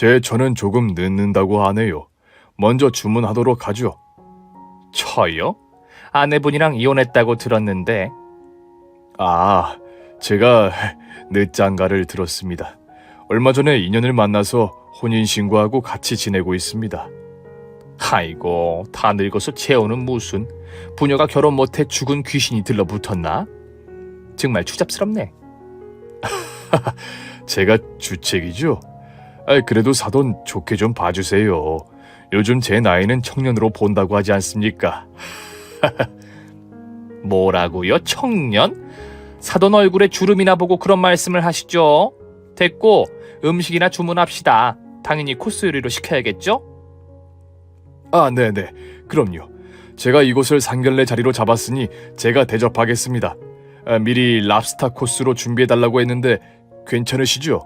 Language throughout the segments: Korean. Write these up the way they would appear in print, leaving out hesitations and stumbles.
제 저는 조금 늦는다고 하네요. 먼저 주문하도록 하죠. 저요? 아내분이랑 이혼했다고 들었는데. 아, 제가 늦장가를 들었습니다. 얼마 전에 인연을 만나서 혼인신고하고 같이 지내고 있습니다. 아이고, 다 늙어서 재혼은 무슨. 부녀가 결혼 못해 죽은 귀신이 들러붙었나? 정말 추잡스럽네. 제가 주책이죠? 그래도 사돈 좋게 좀 봐주세요. 요즘 제 나이는 청년으로 본다고 하지 않습니까? 뭐라고요? 청년? 사돈 얼굴에 주름이나 보고 그런 말씀을 하시죠? 됐고, 음식이나 주문합시다. 당연히 코스 요리로 시켜야겠죠? 아, 네네. 그럼요. 제가 이곳을 상견례 자리로 잡았으니 제가 대접하겠습니다. 미리 랍스타 코스로 준비해달라고 했는데 괜찮으시죠?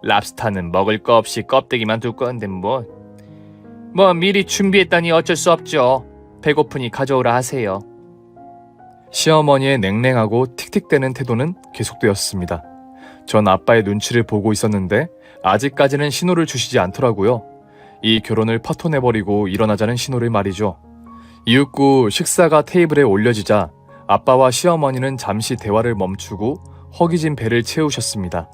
랍스타는 먹을 거 없이 껍데기만 둘 건데 뭐 미리 준비했다니 어쩔 수 없죠. 배고프니 가져오라 하세요. 시어머니의 냉랭하고 틱틱대는 태도는 계속되었습니다. 전 아빠의 눈치를 보고 있었는데 아직까지는 신호를 주시지 않더라고요. 이 결혼을 파토내버리고 일어나자는 신호를 말이죠. 이윽고 식사가 테이블에 올려지자 아빠와 시어머니는 잠시 대화를 멈추고 허기진 배를 채우셨습니다.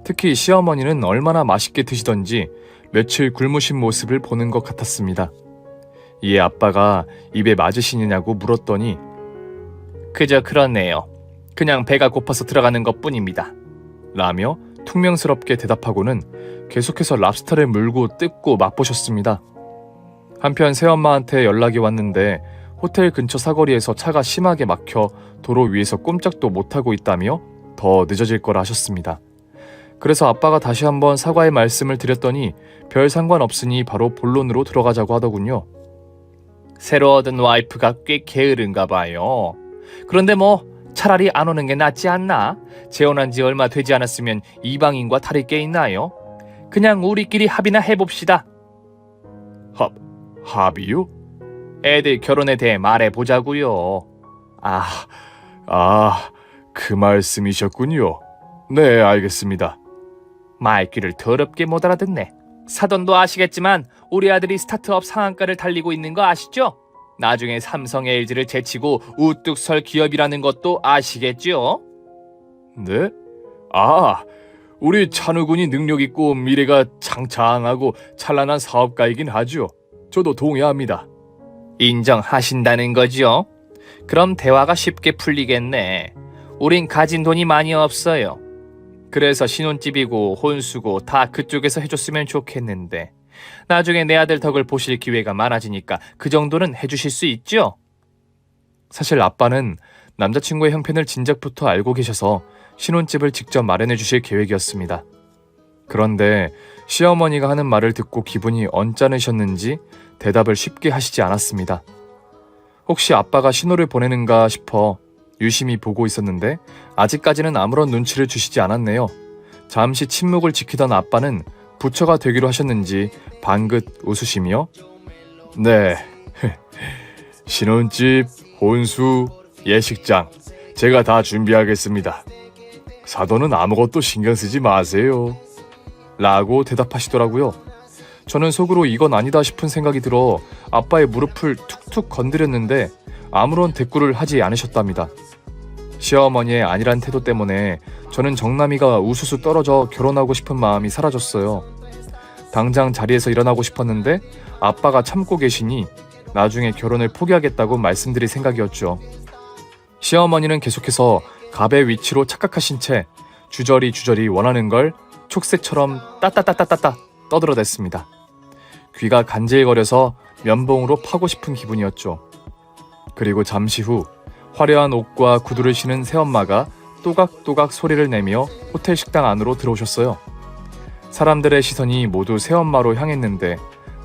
특히 시어머니는 얼마나 맛있게 드시던지 며칠 굶으신 모습을 보는 것 같았습니다. 이에 아빠가 입에 맞으시느냐고 물었더니 그저 그렇네요. 그냥 배가 고파서 들어가는 것뿐입니다. 라며 퉁명스럽게 대답하고는 계속해서 랍스타를 물고 뜯고 맛보셨습니다. 한편 새엄마한테 연락이 왔는데 호텔 근처 사거리에서 차가 심하게 막혀 도로 위에서 꼼짝도 못하고 있다며 더 늦어질 거라 하셨습니다. 그래서 아빠가 다시 한번 사과의 말씀을 드렸더니 별 상관없으니 바로 본론으로 들어가자고 하더군요. 새로 얻은 와이프가 꽤 게으른가 봐요. 그런데 차라리 안 오는 게 낫지 않나? 재혼한 지 얼마 되지 않았으면 이방인과 다를 게 있나요? 그냥 우리끼리 합의나 해봅시다. 합의요? 애들 결혼에 대해 말해보자고요. 그 말씀이셨군요. 네, 알겠습니다. 말귀를 더럽게 못 알아듣네. 사돈도 아시겠지만 우리 아들이 스타트업 상한가를 달리고 있는 거 아시죠? 나중에 삼성 LG를 제치고 우뚝 설 기업이라는 것도 아시겠죠? 네? 우리 찬우군이 능력 있고 미래가 창창하고 찬란한 사업가이긴 하죠. 저도 동의합니다. 인정하신다는 거죠? 그럼 대화가 쉽게 풀리겠네. 우린 가진 돈이 많이 없어요. 그래서 신혼집이고 혼수고 다 그쪽에서 해줬으면 좋겠는데 나중에 내 아들 덕을 보실 기회가 많아지니까 그 정도는 해주실 수 있죠? 사실 아빠는 남자친구의 형편을 진작부터 알고 계셔서 신혼집을 직접 마련해 주실 계획이었습니다. 그런데 시어머니가 하는 말을 듣고 기분이 언짢으셨는지 대답을 쉽게 하시지 않았습니다. 혹시 아빠가 신호를 보내는가 싶어 유심히 보고 있었는데 아직까지는 아무런 눈치를 주시지 않았네요. 잠시 침묵을 지키던 아빠는 부처가 되기로 하셨는지 방긋 웃으시며 네, 신혼집, 혼수, 예식장 제가 다 준비하겠습니다. 사돈은 아무것도 신경 쓰지 마세요. 라고 대답하시더라고요. 저는 속으로 이건 아니다 싶은 생각이 들어 아빠의 무릎을 툭툭 건드렸는데 아무런 대꾸를 하지 않으셨답니다. 시어머니의 안일한 태도 때문에 저는 정남이가 우수수 떨어져 결혼하고 싶은 마음이 사라졌어요. 당장 자리에서 일어나고 싶었는데 아빠가 참고 계시니 나중에 결혼을 포기하겠다고 말씀드릴 생각이었죠. 시어머니는 계속해서 갑의 위치로 착각하신 채 주저리 원하는 걸 촉새처럼 따따따따따따 떠들어댔습니다. 귀가 간질거려서 면봉으로 파고 싶은 기분이었죠. 그리고 잠시 후 화려한 옷과 구두를 신은 새엄마가 또각또각 소리를 내며 호텔 식당 안으로 들어오셨어요. 사람들의 시선이 모두 새엄마로 향했는데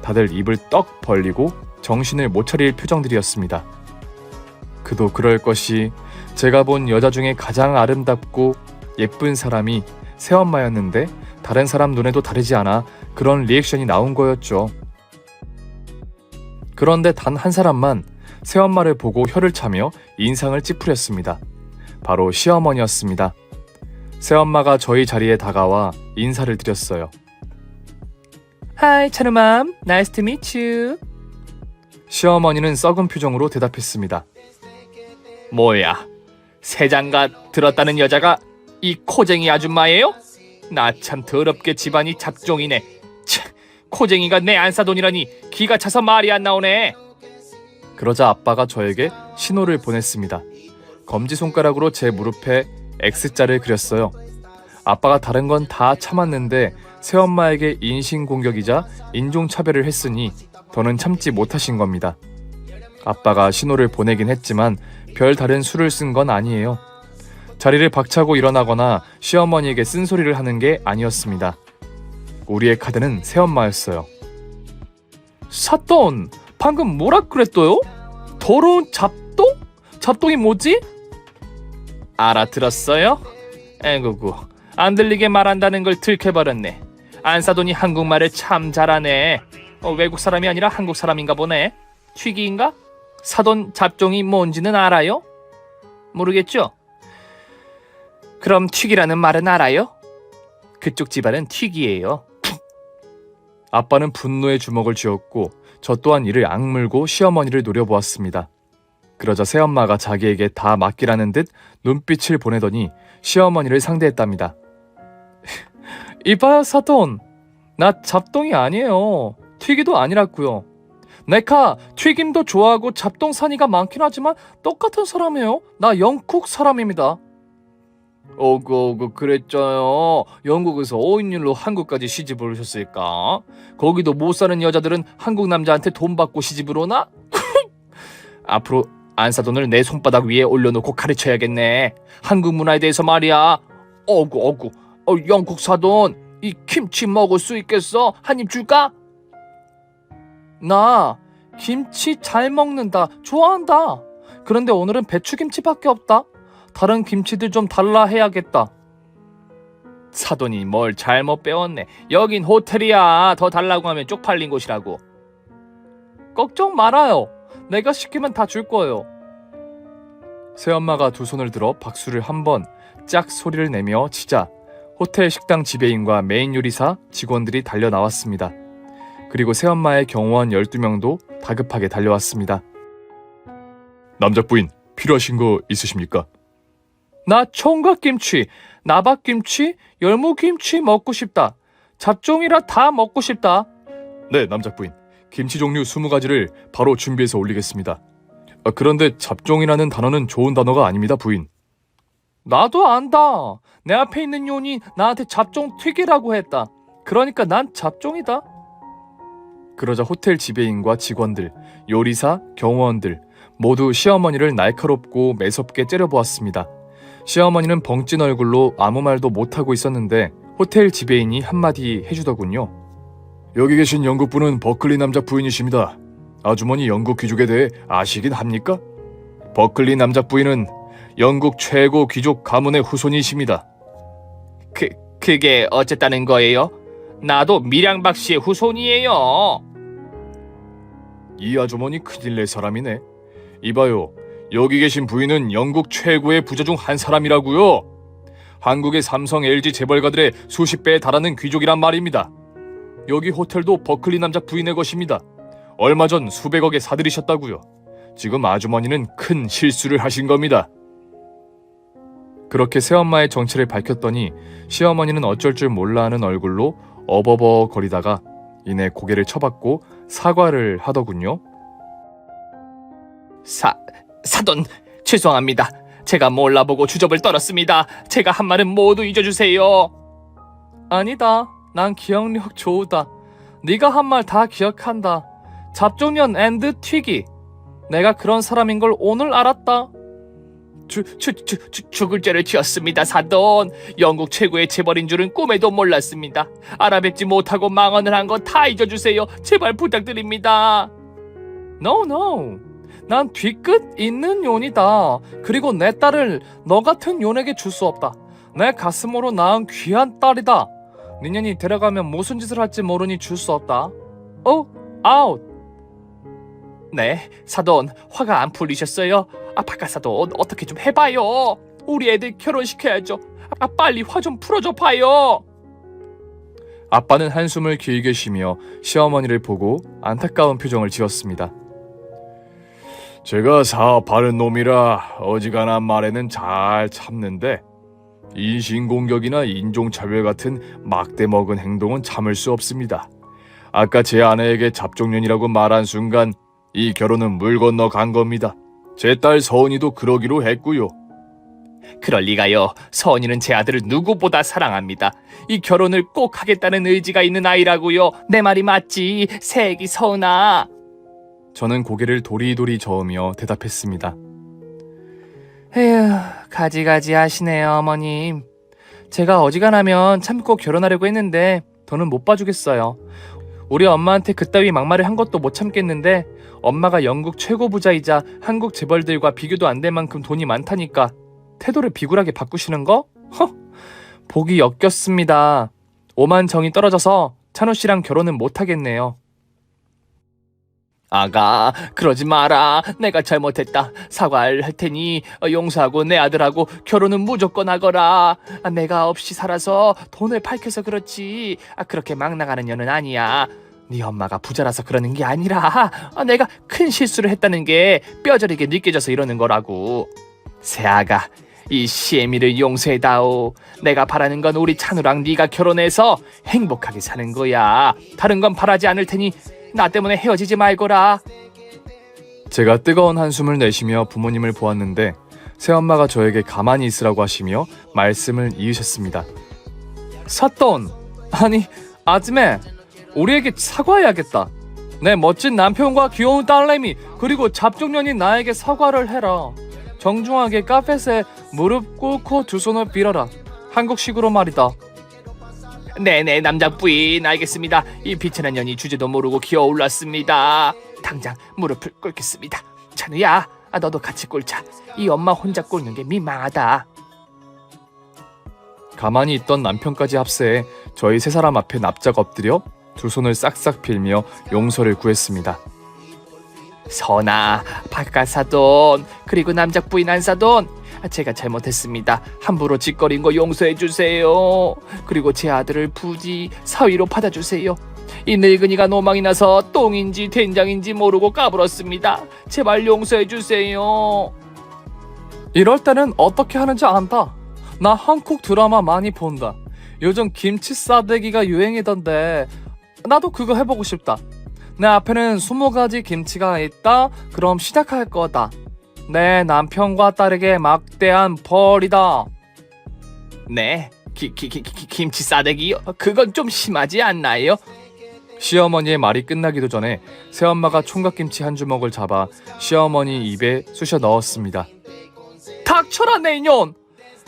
다들 입을 떡 벌리고 정신을 못 차릴 표정들이었습니다. 그도 그럴 것이 제가 본 여자 중에 가장 아름답고 예쁜 사람이 새엄마였는데 다른 사람 눈에도 다르지 않아 그런 리액션이 나온 거였죠. 그런데 단 한 사람만 새엄마를 보고 혀를 차며 인상을 찌푸렸습니다. 바로 시어머니였습니다. 새엄마가 저희 자리에 다가와 인사를 드렸어요. Hi, 차르맘. Nice to meet you. 시어머니는 썩은 표정으로 대답했습니다. 뭐야, 새장가 들었다는 여자가 이 코쟁이 아줌마예요? 나 참 더럽게 집안이 잡종이네. 참, 코쟁이가 내 안사돈이라니 기가 차서 말이 안 나오네. 그러자 아빠가 저에게 신호를 보냈습니다. 검지손가락으로 제 무릎에 X자를 그렸어요. 아빠가 다른 건 다 참았는데 새엄마에게 인신공격이자 인종차별을 했으니 더는 참지 못하신 겁니다. 아빠가 신호를 보내긴 했지만 별 다른 수를 쓴 건 아니에요. 자리를 박차고 일어나거나 시어머니에게 쓴소리를 하는 게 아니었습니다. 우리의 카드는 새엄마였어요. 사돈, 방금 뭐라 그랬어요? 더러운 잡동? 잡동이 뭐지? 알아들었어요? 에구구, 안 들리게 말한다는 걸 들켜버렸네. 안사돈이 한국말을 참 잘하네. 외국 사람이 아니라 한국 사람인가 보네. 튀기인가? 사돈 잡종이 뭔지는 알아요? 모르겠죠? 그럼 튀기라는 말은 알아요? 그쪽 집안은 튀기예요. 아빠는 분노의 주먹을 쥐었고 저 또한 이를 악물고 시어머니를 노려보았습니다. 그러자 새엄마가 자기에게 다 맡기라는 듯 눈빛을 보내더니 시어머니를 상대했답니다. 이봐요 사돈, 나 잡동이 아니에요. 튀기도 아니라고요. 내가 튀김도 좋아하고 잡동 산이가 많긴 하지만 똑같은 사람이에요. 나 영국 사람입니다. 오구 그랬죠요. 영국에서 어인 일로 한국까지 시집을 오셨을까? 거기도 못 사는 여자들은 한국 남자한테 돈 받고 시집을 오나? 앞으로 안사돈을 내 손바닥 위에 올려놓고 가르쳐야겠네. 한국 문화에 대해서 말이야. 어구 영국 사돈, 이 김치 먹을 수 있겠어? 한 입 줄까? 나 김치 잘 먹는다. 좋아한다. 그런데 오늘은 배추김치밖에 없다. 다른 김치들 좀 달라 해야겠다. 사돈이 뭘 잘못 배웠네. 여긴 호텔이야. 더 달라고 하면 쪽팔린 곳이라고. 걱정 말아요. 내가 시키면 다 줄 거예요. 새엄마가 두 손을 들어 박수를 한 번 짝 소리를 내며 치자 호텔 식당 지배인과 메인 요리사 직원들이 달려 나왔습니다. 그리고 새엄마의 경호원 12명도 다급하게 달려왔습니다. 남자부인 필요하신 거 있으십니까? 나 총각김치, 나박김치, 열무김치 먹고 싶다. 잡종이라 다 먹고 싶다. 네, 남자부인. 김치 종류 20가지를 바로 준비해서 올리겠습니다. 그런데 잡종이라는 단어는 좋은 단어가 아닙니다, 부인. 나도 안다. 내 앞에 있는 요원이 나한테 잡종 튀기라고 했다. 그러니까 난 잡종이다. 그러자 호텔 지배인과 직원들, 요리사, 경호원들 모두 시어머니를 날카롭고 매섭게 째려보았습니다. 시어머니는 벙찐 얼굴로 아무 말도 못하고 있었는데 호텔 지배인이 한마디 해주더군요. 여기 계신 영국분은 버클리 남자 부인이십니다. 아주머니 영국 귀족에 대해 아시긴 합니까? 버클리 남자 부인은 영국 최고 귀족 가문의 후손이십니다. 그게 어쨌다는 거예요? 나도 밀양박 씨의 후손이에요. 이 아주머니 큰일 낼 사람이네. 이봐요, 여기 계신 부인은 영국 최고의 부자 중 한 사람이라고요. 한국의 삼성, LG 재벌가들의 수십 배에 달하는 귀족이란 말입니다. 여기 호텔도 버클리 남자 부인의 것입니다. 얼마 전 수백억에 사들이셨다고요. 지금 아주머니는 큰 실수를 하신 겁니다. 그렇게 새엄마의 정체를 밝혔더니 시어머니는 어쩔 줄 몰라 하는 얼굴로 어버버거리다가 이내 고개를 쳐받고 사과를 하더군요. 사돈, 죄송합니다. 제가 몰라보고 주접을 떨었습니다. 제가 한 말은 모두 잊어주세요. 아니다. 난 기억력 좋으다. 네가 한 말 다 기억한다. 잡종년 앤드 튀기. 내가 그런 사람인 걸 오늘 알았다. 죽을 죄를 지었습니다, 사돈. 영국 최고의 재벌인 줄은 꿈에도 몰랐습니다. 알아뵙지 못하고 망언을 한 거 다 잊어주세요. 제발 부탁드립니다. No. 난 뒤끝 있는 요원이다. 그리고 내 딸을 너 같은 요원에게 줄 수 없다. 내 가슴으로 낳은 귀한 딸이다. 니년이 데려가면 무슨 짓을 할지 모르니 줄 수 없다. 아웃. 네, 사돈, 화가 안 풀리셨어요? 바깥 사돈, 어떻게 좀 해봐요. 우리 애들 결혼시켜야죠. 빨리 화 좀 풀어줘 봐요. 아빠는 한숨을 길게 쉬며 시어머니를 보고 안타까운 표정을 지었습니다. 제가 사업하는 놈이라 어지간한 말에는 잘 참는데 인신공격이나 인종차별 같은 막대먹은 행동은 참을 수 없습니다. 아까 제 아내에게 잡종년이라고 말한 순간 이 결혼은 물 건너 간 겁니다. 제 딸 서은이도 그러기로 했고요. 그럴 리가요. 서은이는 제 아들을 누구보다 사랑합니다. 이 결혼을 꼭 하겠다는 의지가 있는 아이라고요. 내 말이 맞지, 새애기 서은아. 저는 고개를 도리도리 저으며 대답했습니다. 에휴, 가지가지 하시네요, 어머님. 제가 어지간하면 참고 결혼하려고 했는데 더는 못 봐주겠어요. 우리 엄마한테 그따위 막말을 한 것도 못 참겠는데 엄마가 영국 최고 부자이자 한국 재벌들과 비교도 안 될 만큼 돈이 많다니까 태도를 비굴하게 바꾸시는 거? 복이 엮였습니다. 오만 정이 떨어져서 찬호 씨랑 결혼은 못 하겠네요. 아가, 그러지 마라. 내가 잘못했다. 사과를 할 테니 용서하고 내 아들하고 결혼은 무조건 하거라. 내가 없이 살아서 돈을 밝혀서 그렇지. 그렇게 막 나가는 년은 아니야. 네 엄마가 부자라서 그러는 게 아니라 내가 큰 실수를 했다는 게 뼈저리게 느껴져서 이러는 거라고. 새아가, 이 시애미를 용서해다오. 내가 바라는 건 우리 찬우랑 네가 결혼해서 행복하게 사는 거야. 다른 건 바라지 않을 테니 나 때문에 헤어지지 말거라. 제가 뜨거운 한숨을 내쉬며 부모님을 보았는데 새엄마가 저에게 가만히 있으라고 하시며 말씀을 이으셨습니다. 사돈, 아니 아즈메, 우리에게 사과해야겠다. 내 멋진 남편과 귀여운 딸내미 그리고 잡종년인 나에게 사과를 해라. 정중하게 카페에 무릎 꿇고 두 손을 빌어라. 한국식으로 말이다. 네네, 남자 부인, 알겠습니다. 이 비천한 년이 주제도 모르고 기어올랐습니다. 당장 무릎을 꿇겠습니다. 찬우야, 너도 같이 꿇자. 이 엄마 혼자 꿇는 게 민망하다. 가만히 있던 남편까지 합세해 저희 세 사람 앞에 납작 엎드려 두 손을 싹싹 빌며 용서를 구했습니다. 선아, 바깥사돈, 그리고 남자 부인 안사돈, 제가 잘못했습니다. 함부로 짓거린 거 용서해 주세요. 그리고 제 아들을 부디 사위로 받아주세요. 이 늙은이가 노망이 나서 똥인지 된장인지 모르고 까불었습니다. 제발 용서해 주세요. 이럴 때는 어떻게 하는지 안다. 나 한국 드라마 많이 본다. 요즘 김치 싸대기가 유행이던데 나도 그거 해보고 싶다. 내 앞에는 20가지 김치가 있다. 그럼 시작할 거다. 내 남편과 딸에게 막대한 벌이다. 네, 김치 싸대기요? 그건 좀 심하지 않나요? 시어머니의 말이 끝나기도 전에 새엄마가 총각김치 한 주먹을 잡아 시어머니 입에 쑤셔 넣었습니다. 닥쳐라 내 이년!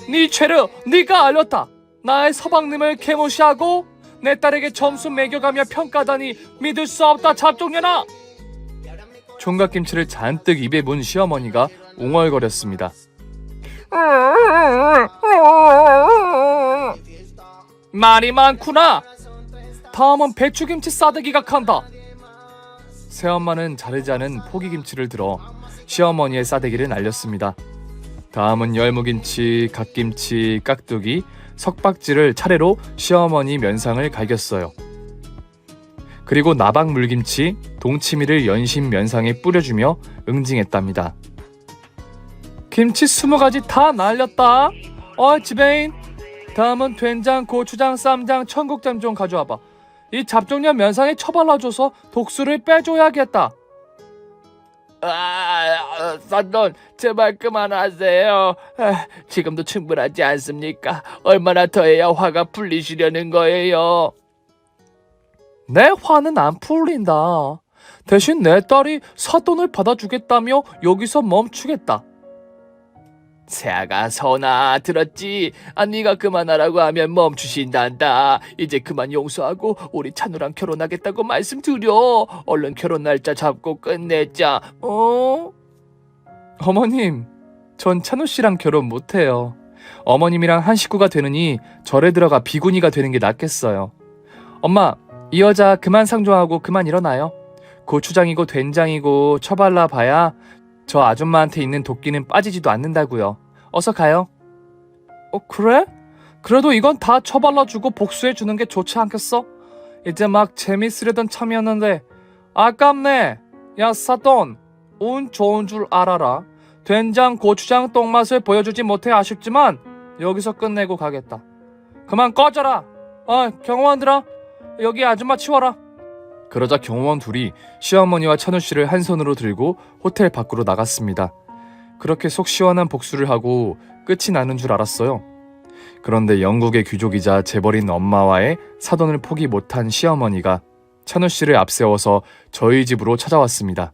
네 죄를 네가 알렸다. 나의 서방님을 개무시하고 내 딸에게 점수 매겨가며 평가하다니 믿을 수 없다, 잡종년아! 총각김치를 잔뜩 입에 문 시어머니가 웅얼거렸습니다. 말이 많구나. 다음은 배추김치 싸대기가 간다. 새엄마는 자르지 않은 포기김치를 들어 시어머니의 싸대기를 날렸습니다. 다음은 열무김치, 갓김치, 깍두기, 석박지를 차례로 시어머니 면상을 갈겼어요. 그리고 나박물김치, 동치미를 연신 면상에 뿌려주며 응징했답니다. 김치 20가지 다 날렸다. 지배인, 다음은 된장, 고추장, 쌈장, 청국장 좀 가져와봐. 이 잡종년 면상에 처발라줘서 독수를 빼줘야겠다. 사돈, 제발 그만하세요. 지금도 충분하지 않습니까? 얼마나 더 해야 화가 풀리시려는 거예요? 내 화는 안 풀린다. 대신 내 딸이 사돈을 받아주겠다며 여기서 멈추겠다. 새아가, 선아, 들었지? 네가 그만하라고 하면 멈추신단다. 이제 그만 용서하고 우리 찬우랑 결혼하겠다고 말씀드려. 얼른 결혼 날짜 잡고 끝내자. 어머님, 전 찬우 씨랑 결혼 못해요. 어머님이랑 한 식구가 되느니 절에 들어가 비구니가 되는 게 낫겠어요. 엄마, 이 여자 그만 상종하고 그만 일어나요. 고추장이고 된장이고 처발라 봐야 저 아줌마한테 있는 도끼는 빠지지도 않는다고요. 어서 가요. 그래? 그래도 이건 다 처발라주고 복수해주는 게 좋지 않겠어? 이제 막 재밌으려던 참이었는데 아깝네. 야 사돈, 운 좋은 줄 알아라. 된장 고추장 똥맛을 보여주지 못해 아쉽지만 여기서 끝내고 가겠다. 그만 꺼져라. 경호원들아, 여기 아줌마 치워라. 그러자 경호원 둘이 시어머니와 찬우 씨를 한 손으로 들고 호텔 밖으로 나갔습니다. 그렇게 속 시원한 복수를 하고 끝이 나는 줄 알았어요. 그런데 영국의 귀족이자 재벌인 엄마와의 사돈을 포기 못한 시어머니가 찬우 씨를 앞세워서 저희 집으로 찾아왔습니다.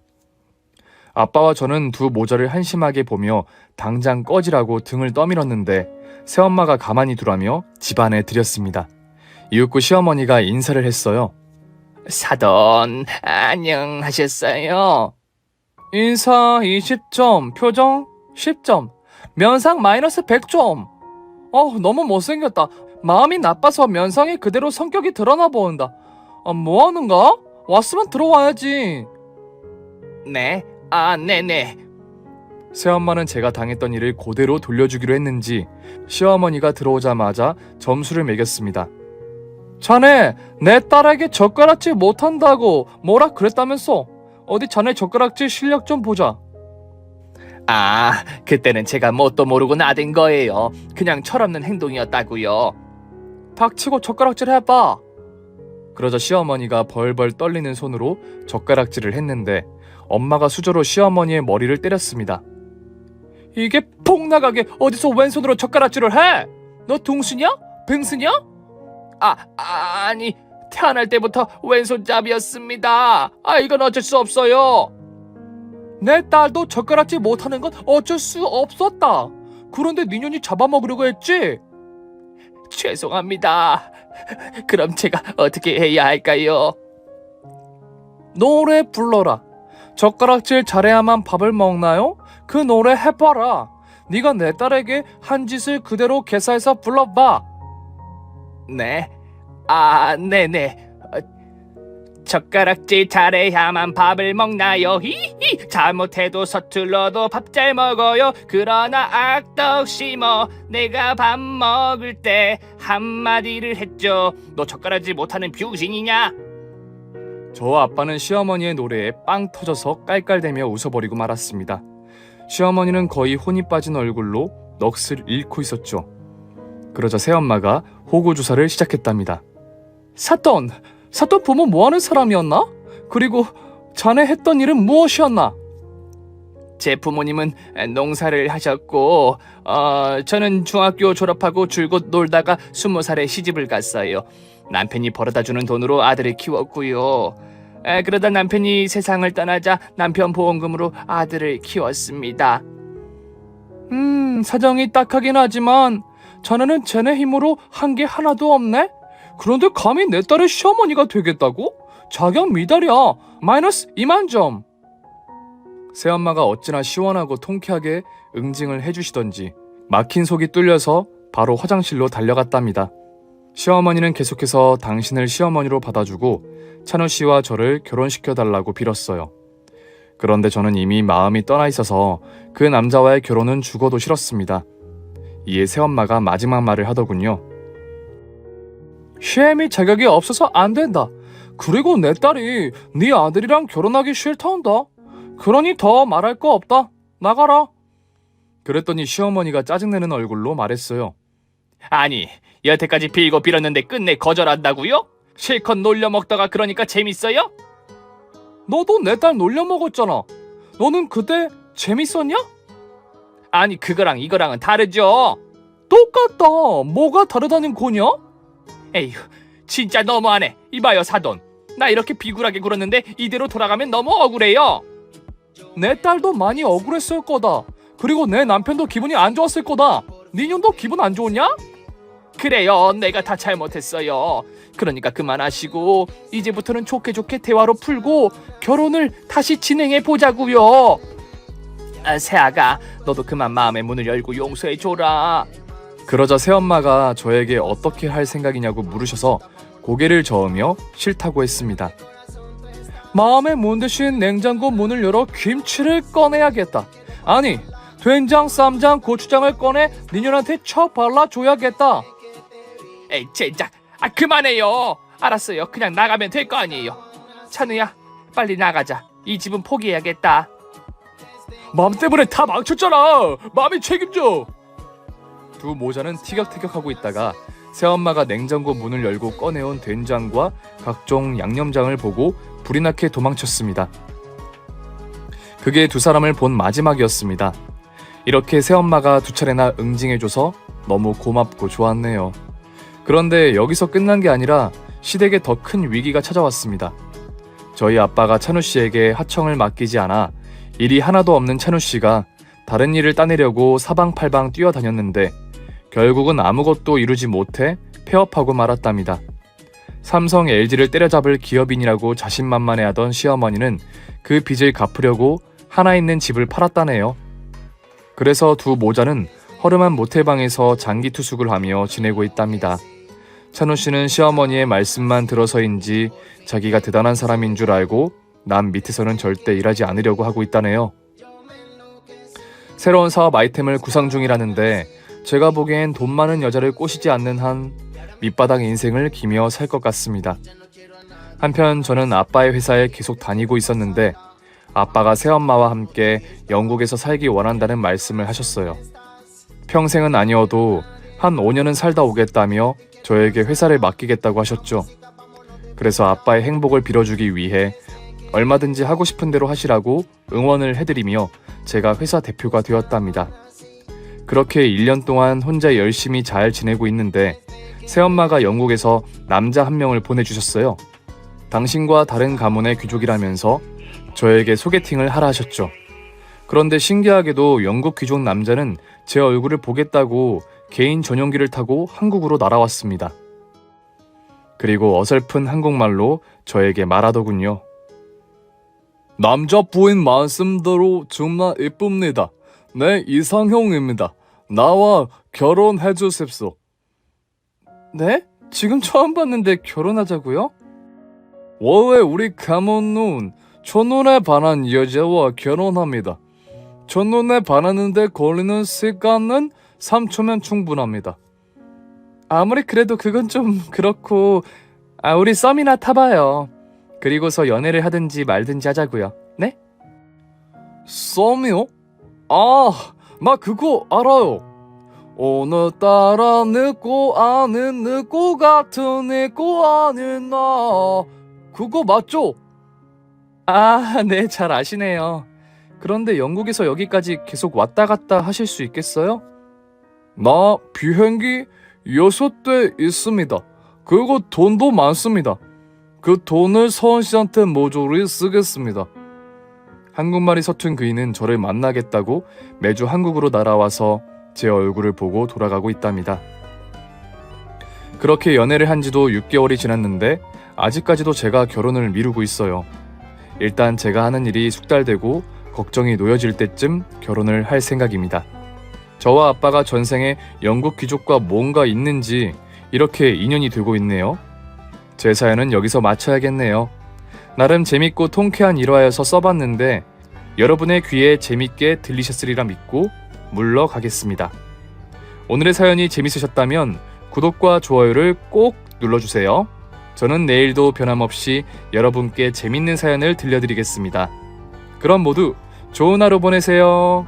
아빠와 저는 두 모자를 한심하게 보며 당장 꺼지라고 등을 떠밀었는데 새엄마가 가만히 두라며 집 안에 들였습니다. 이윽고 시어머니가 인사를 했어요. 사돈, 안녕하셨어요? 인사 20점, 표정 10점, 면상 마이너스 100점. 너무 못생겼다. 마음이 나빠서 면상에 그대로 성격이 드러나 보인다. 뭐하는가? 왔으면 들어와야지. 네, 네네. 새엄마는 제가 당했던 일을 그대로 돌려주기로 했는지 시어머니가 들어오자마자 점수를 매겼습니다. 자네 내 딸에게 젓가락질 못한다고 뭐라 그랬다면서? 어디 자네 젓가락질 실력 좀 보자. 그때는 제가 뭣도 모르고 나댄 거예요. 그냥 철없는 행동이었다고요. 닥치고 젓가락질 해봐. 그러자 시어머니가 벌벌 떨리는 손으로 젓가락질을 했는데 엄마가 수저로 시어머니의 머리를 때렸습니다. 이게 폭 나가게 어디서 왼손으로 젓가락질을 해? 너 둥수냐? 뱅수냐? 아니 태어날 때부터 왼손잡이였습니다. 이건 어쩔 수 없어요. 내 딸도 젓가락질 못하는 건 어쩔 수 없었다. 그런데 니년이 잡아먹으려고 했지? 죄송합니다. 그럼 제가 어떻게 해야 할까요? 노래 불러라. 젓가락질 잘해야만 밥을 먹나요? 그 노래 해봐라. 네가 내 딸에게 한 짓을 그대로 개사해서 불러봐. 네? 네네. 젓가락질 잘해야만 밥을 먹나요? 히히. 잘못해도 서툴러도 밥 잘 먹어요. 그러나 악덕 심어 내가 밥 먹을 때 한마디를 했죠. 너 젓가락질 못하는 병신이냐? 저와 아빠는 시어머니의 노래에 빵 터져서 깔깔대며 웃어버리고 말았습니다. 시어머니는 거의 혼이 빠진 얼굴로 넋을 잃고 있었죠. 그러자 새엄마가 호구조사를 시작했답니다. 사돈 부모 뭐하는 사람이었나? 그리고 자네 했던 일은 무엇이었나? 제 부모님은 농사를 하셨고 저는 중학교 졸업하고 줄곧 놀다가 20살에 시집을 갔어요. 남편이 벌어다주는 돈으로 아들을 키웠고요. 그러다 남편이 세상을 떠나자 남편 보험금으로 아들을 키웠습니다. 사정이 딱하긴 하지만 자네는 쟤네 힘으로 한 게 하나도 없네? 그런데 감히 내 딸의 시어머니가 되겠다고? 자격 미달이야. 마이너스 20,000점. 새엄마가 어찌나 시원하고 통쾌하게 응징을 해주시던지 막힌 속이 뚫려서 바로 화장실로 달려갔답니다. 시어머니는 계속해서 당신을 시어머니로 받아주고 찬우 씨와 저를 결혼시켜달라고 빌었어요. 그런데 저는 이미 마음이 떠나 있어서 그 남자와의 결혼은 죽어도 싫었습니다. 이에 새엄마가 마지막 말을 하더군요. 쉐미 자격이 없어서 안 된다. 그리고 내 딸이 네 아들이랑 결혼하기 싫다한다. 그러니 더 말할 거 없다. 나가라. 그랬더니 시어머니가 짜증내는 얼굴로 말했어요. 아니, 여태까지 빌고 빌었는데 끝내 거절한다고요? 실컷 놀려먹다가 그러니까 재밌어요? 너도 내 딸 놀려먹었잖아. 너는 그때 재밌었냐? 아니, 그거랑 이거랑은 다르죠. 똑같다. 뭐가 다르다는 거냐? 에휴, 진짜 너무하네. 이봐요, 사돈. 나 이렇게 비굴하게 굴었는데 이대로 돌아가면 너무 억울해요. 내 딸도 많이 억울했을 거다. 그리고 내 남편도 기분이 안 좋았을 거다. 니년도 기분 안 좋았냐? 그래요, 내가 다 잘못했어요. 그러니까 그만하시고 이제부터는 좋게 좋게 대화로 풀고 결혼을 다시 진행해 보자고요. 새아가, 너도 그만 마음의 문을 열고 용서해줘라. 그러자 새엄마가 저에게 어떻게 할 생각이냐고 물으셔서 고개를 저으며 싫다고 했습니다. 마음의 문 대신 냉장고 문을 열어 김치를 꺼내야겠다. 아니, 된장, 쌈장, 고추장을 꺼내 니년한테 쳐 발라줘야겠다. 에이, 젠장. 그만해요. 알았어요. 그냥 나가면 될 거 아니에요. 찬우야, 빨리 나가자. 이 집은 포기해야겠다. 맘 때문에 다 망쳤잖아. 맘이 책임져. 두 모자는 티격태격하고 있다가 새엄마가 냉장고 문을 열고 꺼내온 된장과 각종 양념장을 보고 불이 나게 도망쳤습니다. 그게 두 사람을 본 마지막이었습니다. 이렇게 새엄마가 두 차례나 응징해줘서 너무 고맙고 좋았네요. 그런데 여기서 끝난 게 아니라 시댁에 더 큰 위기가 찾아왔습니다. 저희 아빠가 찬우 씨에게 하청을 맡기지 않아 일이 하나도 없는 찬우 씨가 다른 일을 따내려고 사방팔방 뛰어다녔는데 결국은 아무것도 이루지 못해 폐업하고 말았답니다. 삼성 LG를 때려잡을 기업인이라고 자신만만해하던 시어머니는 그 빚을 갚으려고 하나 있는 집을 팔았다네요. 그래서 두 모자는 허름한 모텔방에서 장기 투숙을 하며 지내고 있답니다. 찬우 씨는 시어머니의 말씀만 들어서인지 자기가 대단한 사람인 줄 알고 남 밑에서는 절대 일하지 않으려고 하고 있다네요. 새로운 사업 아이템을 구상 중이라는데 제가 보기엔 돈 많은 여자를 꼬시지 않는 한 밑바닥 인생을 기며 살 것 같습니다. 한편 저는 아빠의 회사에 계속 다니고 있었는데 아빠가 새엄마와 함께 영국에서 살기 원한다는 말씀을 하셨어요. 평생은 아니어도 한 5년은 살다 오겠다며 저에게 회사를 맡기겠다고 하셨죠. 그래서 아빠의 행복을 빌어주기 위해 얼마든지 하고 싶은 대로 하시라고 응원을 해드리며 제가 회사 대표가 되었답니다. 그렇게 1년 동안 혼자 열심히 잘 지내고 있는데 새엄마가 영국에서 남자 한 명을 보내주셨어요. 당신과 다른 가문의 귀족이라면서 저에게 소개팅을 하라 하셨죠. 그런데 신기하게도 영국 귀족 남자는 제 얼굴을 보겠다고 개인 전용기를 타고 한국으로 날아왔습니다. 그리고 어설픈 한국말로 저에게 말하더군요. 남자 부인 말씀대로 정말 이쁩니다. 네, 이상형입니다. 나와 결혼해 주십시오. 네? 지금 처음 봤는데 결혼하자고요? 원래 우리 가문은 첫눈에 반한 여자와 결혼합니다. 첫눈에 반하는데 걸리는 시간은 3초면 충분합니다. 아무리 그래도 그건 좀 그렇고 우리 썸이나 타봐요. 그리고서 연애를 하든지 말든지 하자고요. 네? 썸이요? 나 그거 알아요. 오늘따라 늙고 아는 늙고 같은 늙고 아는 나 그거 맞죠? 네, 잘 아시네요. 그런데 영국에서 여기까지 계속 왔다 갔다 하실 수 있겠어요? 나 비행기 6대 있습니다. 그리고 돈도 많습니다. 그 돈을 서은 씨한테 모조리 쓰겠습니다. 한국말이 서툰 그이는 저를 만나겠다고 매주 한국으로 날아와서 제 얼굴을 보고 돌아가고 있답니다. 그렇게 연애를 한 지도 6개월이 지났는데 아직까지도 제가 결혼을 미루고 있어요. 일단 제가 하는 일이 숙달되고 걱정이 놓여질 때쯤 결혼을 할 생각입니다. 저와 아빠가 전생에 영국 귀족과 뭔가 있는지 이렇게 인연이 되고 있네요. 제 사연은 여기서 마쳐야겠네요. 나름 재밌고 통쾌한 일화여서 써봤는데 여러분의 귀에 재밌게 들리셨으리라 믿고 물러가겠습니다. 오늘의 사연이 재밌으셨다면 구독과 좋아요를 꼭 눌러주세요. 저는 내일도 변함없이 여러분께 재밌는 사연을 들려드리겠습니다. 그럼 모두 좋은 하루 보내세요.